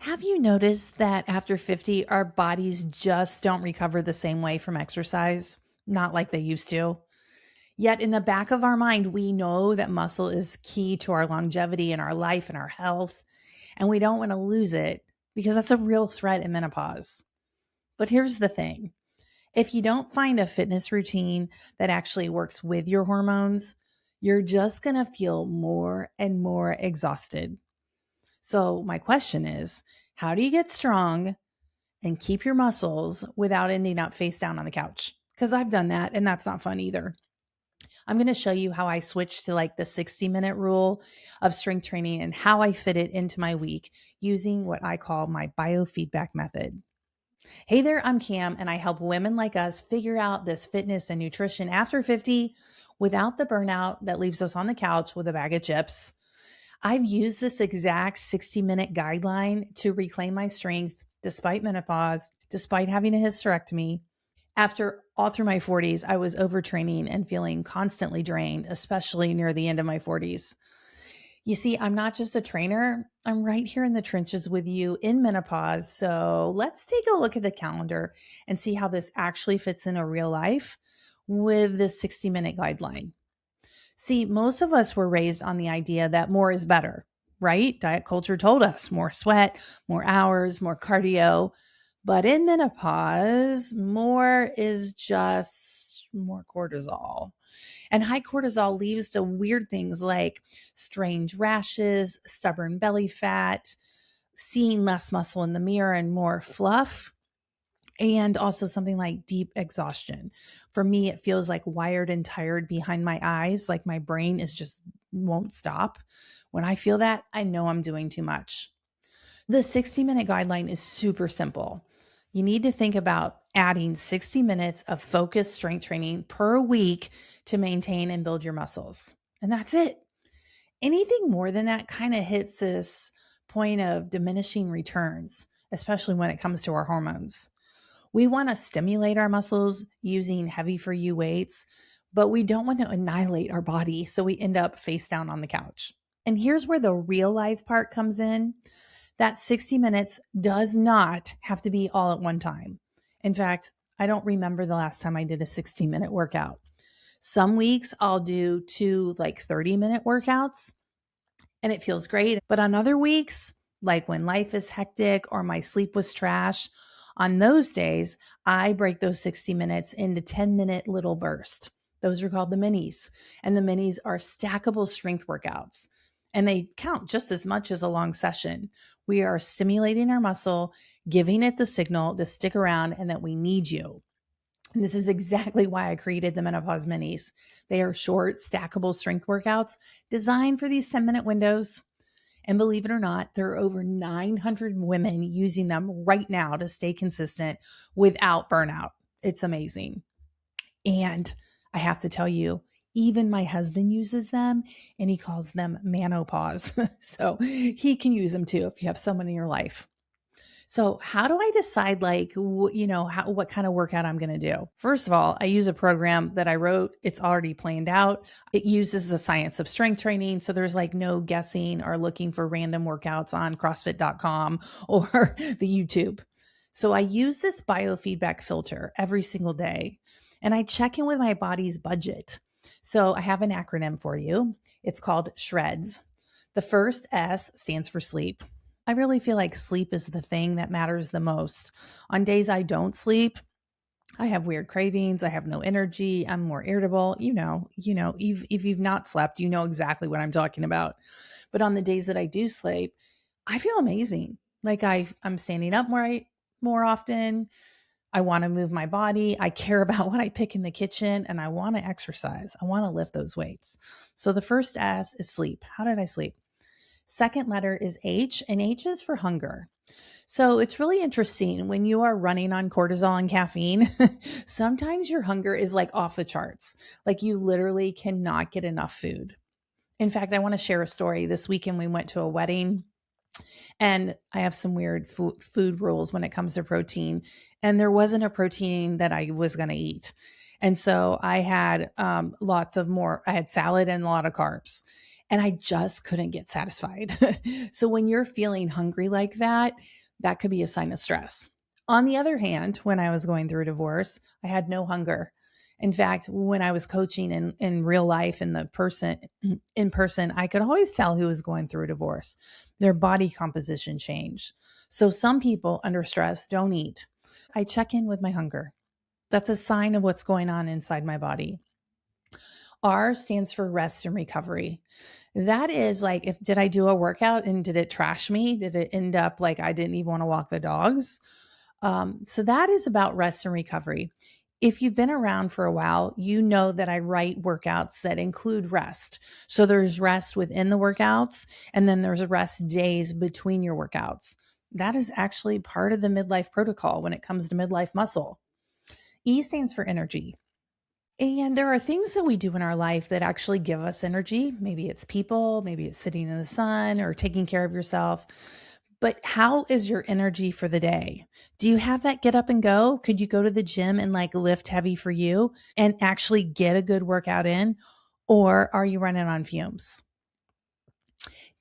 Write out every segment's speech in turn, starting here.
Have you noticed that after 50, our bodies just don't recover the same way from exercise? Not like they used to. Yet in the back of our mind, we know that muscle is key to our longevity and our life and our health, and we don't want to lose it because that's a real threat in menopause. But here's the thing. If you don't find a fitness routine that actually works with your hormones, you're just going to feel more and more exhausted. So my question is, how do you get strong and keep your muscles without ending up face down on the couch? Because I've done that and that's not fun either. I'm going to show you how I switched to like the 60-minute rule of strength training and how I fit it into my week using what I call my biofeedback method. Hey there, I'm Cam, and I help women like us figure out this fitness and nutrition after 50 without the burnout that leaves us on the couch with a bag of chips. I've used this exact 60-minute guideline to reclaim my strength despite menopause, despite having a hysterectomy. After all through my 40s, I was overtraining and feeling constantly drained, especially near the end of my 40s. You see, I'm not just a trainer, I'm right here in the trenches with you in menopause. So let's take a look at the calendar and see how this actually fits in a real life with this 60-minute guideline. See, most of us were raised on the idea that more is better, right? Diet culture told us more sweat, more hours, more cardio. But in menopause, more is just more cortisol. And high cortisol leads to weird things like strange rashes, stubborn belly fat, seeing less muscle in the mirror and more fluff, and also something like deep exhaustion. For me, it feels like wired and tired behind my eyes, like my brain is just won't stop. When I feel that, I know I'm doing too much. The 60-minute guideline is super simple. You need to think about adding 60 minutes of focused strength training per week to maintain and build your muscles. And that's it. Anything more than that kind of hits this point of diminishing returns, especially when it comes to our hormones. We want to stimulate our muscles using heavy for you weights, but we don't want to annihilate our body, so we end up face down on the couch. And here's where the real life part comes in. That 60 minutes does not have to be all at one time. In fact, I don't remember the last time I did a 60-minute workout. Some weeks I'll do 2 like 30-minute workouts and it feels great. But on other weeks, like when life is hectic or my sleep was trash, on those days, I break those 60 minutes into 10-minute little bursts. Those are called the minis. And the minis are stackable strength workouts. And they count just as much as a long session. We are stimulating our muscle, giving it the signal to stick around and that we need you. And this is exactly why I created the Menopause Minis. They are short, stackable strength workouts designed for these 10-minute windows. And believe it or not, there are over 900 women using them right now to stay consistent without burnout. It's amazing. And I have to tell you, even my husband uses them and he calls them menopause. So he can use them too if you have someone in your life. So how do I decide what kind of workout I'm going to do? First of all, I use a program that I wrote. It's already planned out. It uses the science of strength training. So there's like no guessing or looking for random workouts on CrossFit.com or the YouTube. So I use this biofeedback filter every single day and I check in with my body's budget. So I have an acronym for you. It's called SHREDS. The first S stands for sleep. I really feel like sleep is the thing that matters the most. On days I don't sleep, I have weird cravings. I have no energy. I'm more irritable. If you've not slept, you know exactly what I'm talking about. But on the days that I do sleep, I feel amazing. Like I'm standing up more often. I want to move my body. I care about what I pick in the kitchen and I want to exercise. I want to lift those weights. So the first S is sleep. How did I sleep? Second letter is H, and H is for hunger. So it's really interesting when you are running on cortisol and caffeine, sometimes your hunger is like off the charts. Like you literally cannot get enough food. In fact, I want to share a story. This weekend we went to a wedding and I have some weird food rules when it comes to protein. And there wasn't a protein that I was going to eat. And so I had I had salad and a lot of carbs. and I just couldn't get satisfied. So when you're feeling hungry like that, that could be a sign of stress. On the other hand, when I was going through a divorce, I had no hunger. In fact, when I was coaching in real life in person, I could always tell who was going through a divorce. Their body composition changed. So some people under stress don't eat. I check in with my hunger. That's a sign of what's going on inside my body. R stands for rest and recovery. That is like, if did I do a workout and did it trash me? Did it end up like I didn't even want to walk the dogs? So that is about rest and recovery. If you've been around for a while, you know that I write workouts that include rest. So there's rest within the workouts, and then there's rest days between your workouts. That is actually part of the midlife protocol when it comes to midlife muscle. E stands for energy. And there are things that we do in our life that actually give us energy. Maybe it's people, maybe it's sitting in the sun or taking care of yourself. But how is your energy for the day? Do you have that get up and go? Could you go to the gym and like lift heavy for you and actually get a good workout in? Or are you running on fumes?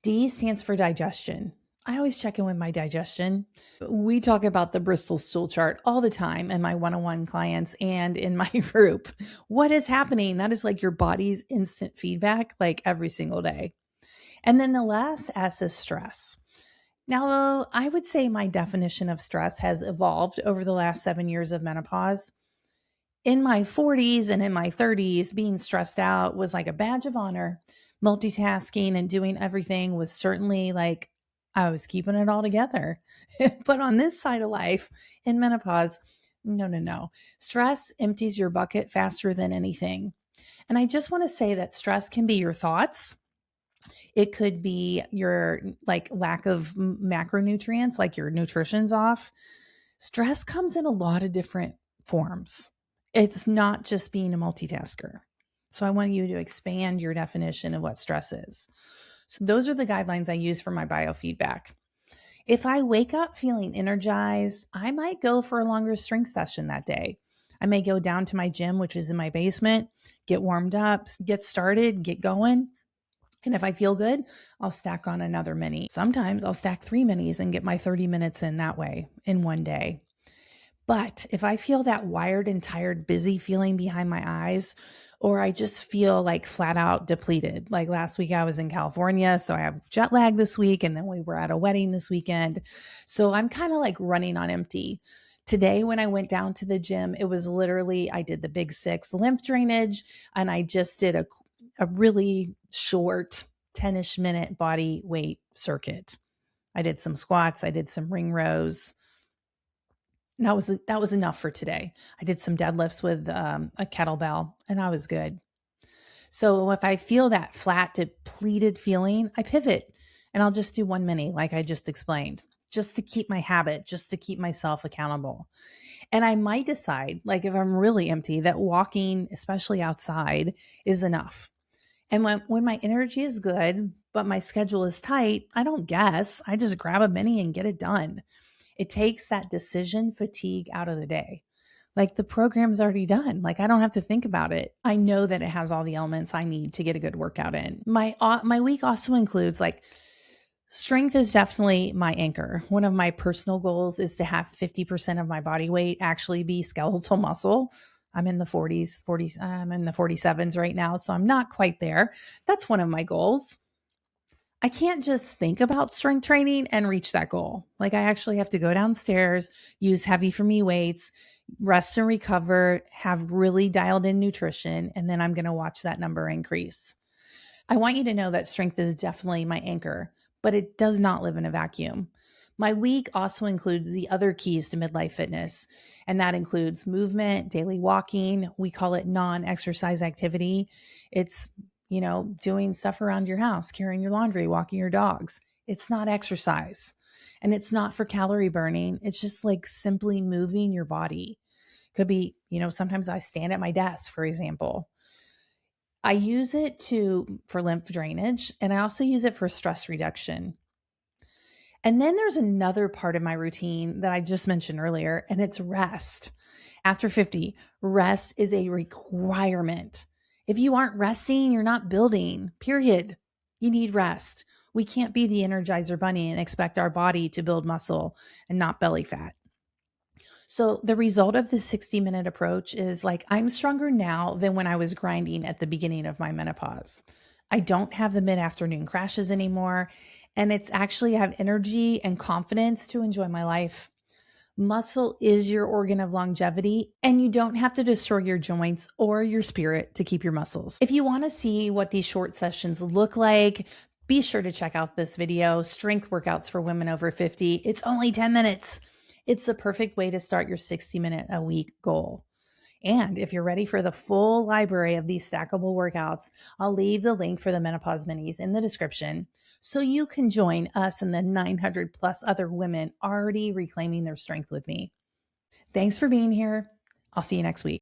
D stands for digestion. I always check in with my digestion. We talk about the Bristol stool chart all the time in my one-on-one clients and in my group. What is happening? That is like your body's instant feedback, like every single day. And then the last S is stress. Now, I would say my definition of stress has evolved over the last 7 years of menopause. In my 40s and in my 30s, being stressed out was like a badge of honor. Multitasking and doing everything was certainly like I was keeping it all together. But on this side of life, in menopause, no. Stress empties your bucket faster than anything. And I just want to say that stress can be your thoughts. It could be your like lack of macronutrients, like your nutrition's off. Stress comes in a lot of different forms. It's not just being a multitasker. So I want you to expand your definition of what stress is. So those are the guidelines I use for my biofeedback. If I wake up feeling energized, I might go for a longer strength session that day. I may go down to my gym, which is in my basement, get warmed up, get started, get going. And if I feel good, I'll stack on another mini. Sometimes I'll stack 3 minis and get my 30 minutes in that way in one day. But if I feel that wired and tired, busy feeling behind my eyes, or I just feel like flat out depleted, like last week I was in California, so I have jet lag this week, and then we were at a wedding this weekend. So I'm kind of like running on empty. Today, when I went down to the gym, it was literally, I did the big 6 lymph drainage, and I just did a really short 10-ish minute body weight circuit. I did some squats, I did some ring rows. That was enough for today. I did some deadlifts with a kettlebell, and I was good. So if I feel that flat, depleted feeling, I pivot and I'll just do 1 mini, like I just explained, just to keep my habit, just to keep myself accountable. And I might decide, like if I'm really empty, that walking, especially outside, is enough. And when my energy is good, but my schedule is tight, I don't guess. I just grab a mini and get it done. It takes that decision fatigue out of the day. Like the program's already done. Like I don't have to think about it. I know that it has all the elements I need to get a good workout in. My week also includes like strength is definitely my anchor. One of my personal goals is to have 50% of my body weight actually be skeletal muscle. I'm in the 40s, I'm in the 47s right now, so I'm not quite there. That's one of my goals. I can't just think about strength training and reach that goal. Like I actually have to go downstairs, use heavy for me weights, rest and recover, have really dialed in nutrition, and then I'm going to watch that number increase. I want you to know that strength is definitely my anchor, but it does not live in a vacuum. My week also includes the other keys to midlife fitness, and that includes movement, daily walking. We call it non-exercise activity. It's doing stuff around your house, carrying your laundry, walking your dogs. It's not exercise, and it's not for calorie burning. It's just like simply moving your body. Could be, sometimes I stand at my desk, for example. I use it for lymph drainage, and I also use it for stress reduction. And then there's another part of my routine that I just mentioned earlier, and it's rest. After 50, rest is a requirement. If you aren't resting, you're not building, period. You need rest. We can't be the Energizer Bunny and expect our body to build muscle and not belly fat. So, the result of this 60-minute approach is like I'm stronger now than when I was grinding at the beginning of my menopause. I don't have the mid afternoon crashes anymore. And it's actually, I have energy and confidence to enjoy my life. Muscle is your organ of longevity, and you don't have to destroy your joints or your spirit to keep your muscles. If you want to see what these short sessions look like, be sure to check out this video, Strength Workouts for Women Over 50. It's only 10 minutes. It's the perfect way to start your 60-minute a week goal. And if you're ready for the full library of these stackable workouts, I'll leave the link for the menopause minis in the description so you can join us and the 900 plus other women already reclaiming their strength with me. Thanks for being here. I'll see you next week.